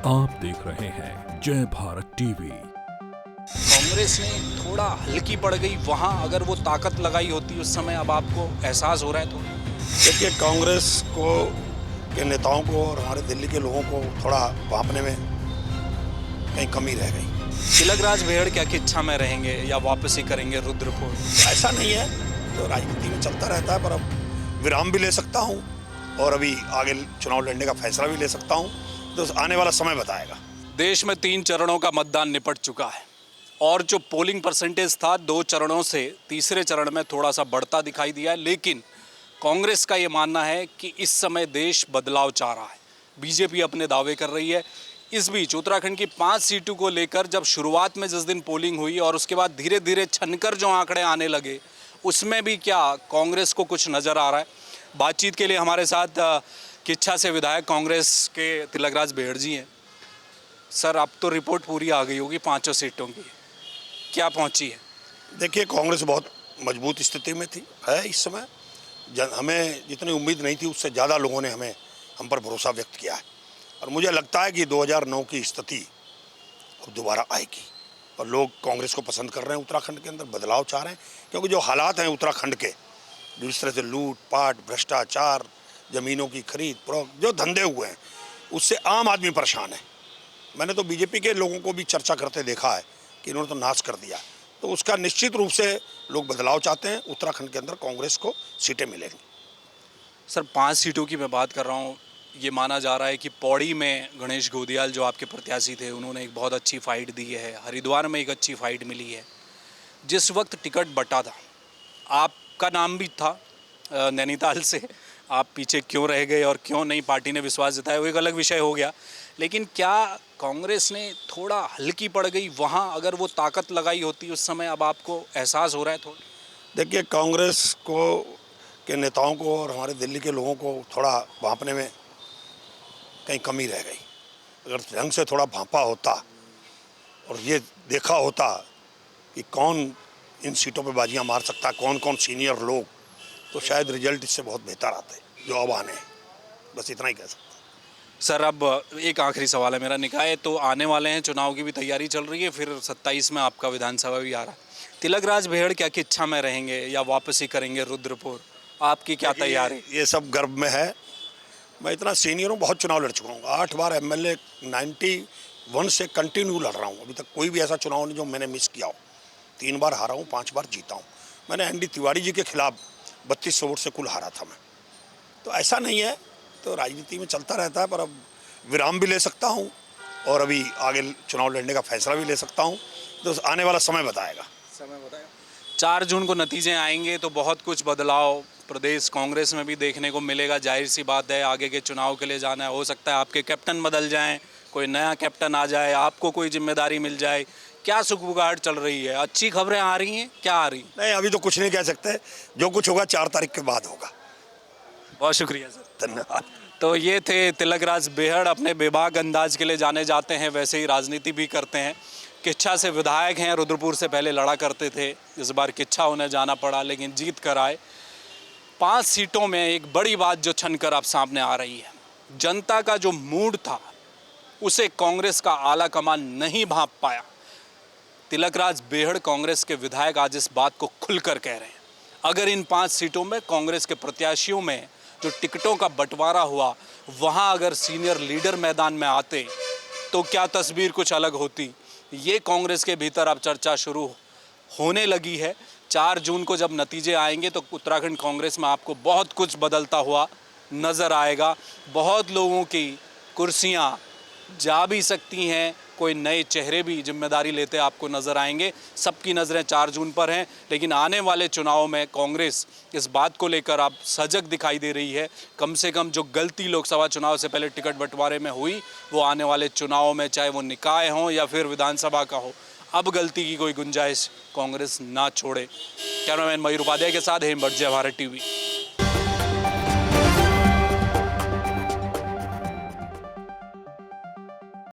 आप देख रहे हैं जय भारत टीवी। कांग्रेस ने थोड़ा हल्की पड़ गई वहां, अगर वो ताकत लगाई होती उस समय, अब आपको एहसास हो रहा है? तो देखिए, कांग्रेस को के नेताओं को और हमारे दिल्ली के लोगों को थोड़ा भांपने में कहीं कमी रह गई। तिलकराज बेहड़ क्या किच्छा में रहेंगे या वापसी करेंगे रुद्रपुर? ऐसा नहीं है, तो राजनीति में चलता रहता है, पर अब विराम भी ले सकता हूँ और अभी आगे चुनाव लड़ने का फैसला भी ले सकता हूँ, तो आने वाला समय बताएगा। देश में 3 चरणों का मतदान निपट चुका है और जो पोलिंग परसेंटेज था 2 चरणों से तीसरे चरण में थोड़ा सा बढ़ता दिखाई दिया है, लेकिन कांग्रेस का ये मानना है कि इस समय देश बदलाव चाह रहा है। बीजेपी अपने दावे कर रही है। इस बीच उत्तराखंड की 5 सीटों को लेकर जब शुरुआत में जिस दिन पोलिंग हुई और उसके बाद धीरे धीरे छनकर जो आंकड़े आने लगे, उसमें भी क्या कांग्रेस को कुछ नज़र आ रहा है? बातचीत के लिए हमारे साथ किच्छा से विधायक कांग्रेस के तिलकराज बेहड़ जी हैं। सर, अब तो रिपोर्ट पूरी आ गई होगी 5 सीटों की, क्या पहुंची है? देखिए, कांग्रेस बहुत मजबूत स्थिति में थी, है इस समय। हमें जितनी उम्मीद नहीं थी उससे ज़्यादा लोगों ने हम पर भरोसा व्यक्त किया है और मुझे लगता है कि 2009 की स्थिति अब दोबारा आएगी और लोग कांग्रेस को पसंद कर रहे हैं। उत्तराखंड के अंदर बदलाव चाह रहे हैं, क्योंकि जो हालात हैं उत्तराखंड के, जिस तरह से लूट पाट, भ्रष्टाचार, ज़मीनों की खरीद फरोख्त, जो धंधे हुए हैं, उससे आम आदमी परेशान है। मैंने तो बीजेपी के लोगों को भी चर्चा करते देखा है कि इन्होंने तो नाश कर दिया, तो उसका निश्चित रूप से लोग बदलाव चाहते हैं। उत्तराखंड के अंदर कांग्रेस को सीटें मिलेंगी। सर, 5 सीटों की मैं बात कर रहा हूँ। ये माना जा रहा है कि पौड़ी में गणेश गोदियाल जो आपके प्रत्याशी थे, उन्होंने एक बहुत अच्छी फाइट दी है। हरिद्वार में एक अच्छी फाइट मिली है। जिस वक्त टिकट बटा था, आपका नाम भी था नैनीताल से, आप पीछे क्यों रह गए और क्यों नहीं पार्टी ने विश्वास जताया, वो एक अलग विषय हो गया। लेकिन क्या कांग्रेस ने थोड़ा हल्की पड़ गई वहाँ, अगर वो ताकत लगाई होती उस समय, अब आपको एहसास हो रहा है थोड़ा? देखिए, कांग्रेस के नेताओं को और हमारे दिल्ली के लोगों को थोड़ा भांपने में कहीं कमी रह गई। अगर ढंग से थोड़ा भांपा होता और ये देखा होता कि कौन इन सीटों पे बाजियां मार सकता है, कौन कौन सीनियर लोग, तो शायद रिजल्ट इससे बहुत बेहतर आते जो अब आने हैं। बस इतना ही कह सकता। सर, अब एक आखिरी सवाल है मेरा। निकाय तो आने वाले हैं, चुनाव की भी तैयारी चल रही है, फिर 27 में आपका विधानसभा भी आ रहा है। तिलकराज बेहड़ क्या किच्छा में रहेंगे या वापसी करेंगे रुद्रपुर? आपकी क्या तैयारी? ये सब गर्भ में है। मैं इतना सीनियर हूँ, बहुत चुनाव लड़ चुका हूँ, 8 बार एमएलए 91 से कंटिन्यू लड़ रहा हूँ। अभी तक कोई भी ऐसा चुनाव नहीं जो मैंने मिस किया हो। 3 बार हारा हूँ, 5 बार जीता हूँ। मैंने एनडी तिवारी जी के खिलाफ 3200 वोट से कुल हारा था मैं। तो ऐसा नहीं है, तो राजनीति में चलता रहता है, पर अब विराम भी ले सकता हूँ और अभी आगे चुनाव लड़ने का फैसला भी ले सकता हूँ, तो आने वाला समय बताएगा। 4 जून को नतीजे आएंगे तो बहुत कुछ बदलाव प्रदेश कांग्रेस में भी देखने को मिलेगा। जाहिर सी बात है, आगे के चुनाव के लिए जाना है। हो सकता है आपके कैप्टन बदल जाएं, कोई नया कैप्टन आ जाए, आपको कोई जिम्मेदारी मिल जाए। क्या सुगबुगाहट चल रही है? अच्छी खबरें आ रही हैं? क्या आ रही? नहीं, अभी तो कुछ नहीं कह सकते। जो कुछ होगा 4 तारीख के बाद होगा। बहुत शुक्रिया सर, धन्यवाद। तो ये थे तिलकराज बेहड़। अपने बेबाक अंदाज के लिए जाने जाते हैं, वैसे ही राजनीति भी करते हैं। किच्छा से विधायक हैं, रुद्रपुर से पहले लड़ा करते थे। इस बार किच्छा उन्हें जाना पड़ा, लेकिन जीत कर आए। 5 सीटों में एक बड़ी बात जो छनकर अब सामने आ रही है, जनता का जो मूड था उसे कांग्रेस का आला कमान नहीं भांप पाया। तिलकराज बेहड़ कांग्रेस के विधायक आज इस बात को खुलकर कह रहे हैं। अगर इन 5 सीटों में कांग्रेस के प्रत्याशियों में जो टिकटों का बंटवारा हुआ, वहां अगर सीनियर लीडर मैदान में आते तो क्या तस्वीर कुछ अलग होती। ये कांग्रेस के भीतर अब चर्चा शुरू होने लगी है। 4 जून को जब नतीजे आएंगे तो उत्तराखंड कांग्रेस में आपको बहुत कुछ बदलता हुआ नज़र आएगा। बहुत लोगों की कुर्सियां जा भी सकती हैं, कोई नए चेहरे भी जिम्मेदारी लेते आपको नज़र आएंगे। सबकी नज़रें 4 जून पर हैं, लेकिन आने वाले चुनाव में कांग्रेस इस बात को लेकर अब सजग दिखाई दे रही है। कम से कम जो गलती लोकसभा चुनाव से पहले टिकट बंटवारे में हुई, वो आने वाले चुनाव में, चाहे वो निकाय हो या फिर विधानसभा का हो, अब गलती की कोई गुंजाइश कांग्रेस ना छोड़े। कैमरामैन मयूर उपाध्याय के साथ हेमंत, जय भारत टीवी।